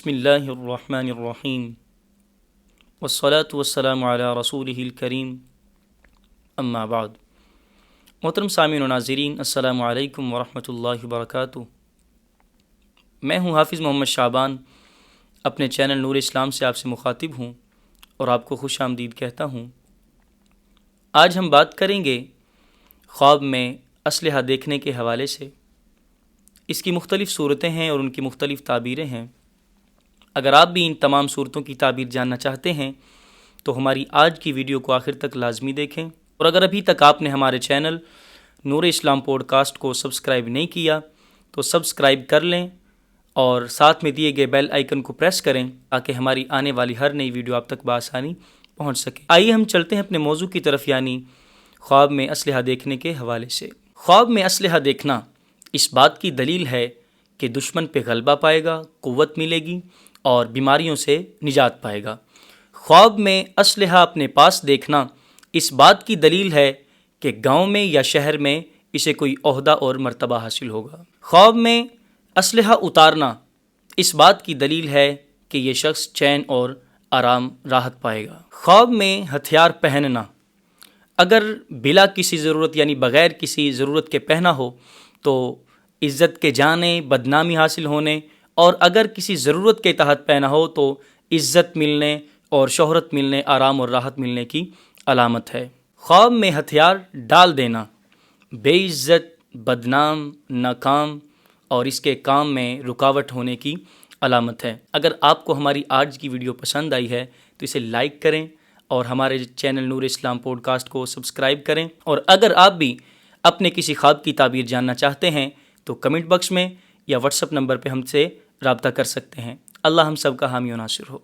بسم اللہ الرحمن الرحیم والصلاة والسلام علی رسولہ الکریم اما بعد۔ محترم سامعین و ناظرین، السلام علیکم ورحمۃ اللہ وبرکاتہ۔ میں ہوں حافظ محمد شعبان، اپنے چینل نور اسلام سے آپ سے مخاطب ہوں اور آپ کو خوش آمدید کہتا ہوں۔ آج ہم بات کریں گے خواب میں اسلحہ دیکھنے کے حوالے سے۔ اس کی مختلف صورتیں ہیں اور ان کی مختلف تعبیریں ہیں۔ اگر آپ بھی ان تمام صورتوں کی تعبیر جاننا چاہتے ہیں تو ہماری آج کی ویڈیو کو آخر تک لازمی دیکھیں، اور اگر ابھی تک آپ نے ہمارے چینل نور اسلام پوڈ کاسٹ کو سبسکرائب نہیں کیا تو سبسکرائب کر لیں اور ساتھ میں دیے گئے بیل آئیکن کو پریس کریں تاکہ ہماری آنے والی ہر نئی ویڈیو آپ تک بآسانی پہنچ سکے۔ آئیے ہم چلتے ہیں اپنے موضوع کی طرف، یعنی خواب میں اسلحہ دیکھنے کے حوالے سے۔ خواب میں اسلحہ دیکھنا اس بات کی دلیل ہے کہ دشمن پہ غلبہ پائے گا، قوت ملے گی اور بیماریوں سے نجات پائے گا۔ خواب میں اسلحہ اپنے پاس دیکھنا اس بات کی دلیل ہے کہ گاؤں میں یا شہر میں اسے کوئی عہدہ اور مرتبہ حاصل ہوگا۔ خواب میں اسلحہ اتارنا اس بات کی دلیل ہے کہ یہ شخص چین اور آرام راحت پائے گا۔ خواب میں ہتھیار پہننا، اگر بلا کسی ضرورت یعنی بغیر کسی ضرورت کے پہنا ہو تو عزت کے جانے، بدنامی حاصل ہونے، اور اگر کسی ضرورت کے تحت پہنا ہو تو عزت ملنے اور شہرت ملنے، آرام اور راحت ملنے کی علامت ہے۔ خواب میں ہتھیار ڈال دینا بے عزت، بدنام، ناکام اور اس کے کام میں رکاوٹ ہونے کی علامت ہے۔ اگر آپ کو ہماری آج کی ویڈیو پسند آئی ہے تو اسے لائک کریں اور ہمارے چینل نور اسلام پوڈ کاسٹ کو سبسکرائب کریں، اور اگر آپ بھی اپنے کسی خواب کی تعبیر جاننا چاہتے ہیں تو کمنٹ باکس میں یا واٹس ایپ نمبر پہ ہم سے رابطہ کر سکتے ہیں۔ اللہ ہم سب کا حامی و ناصر ہو۔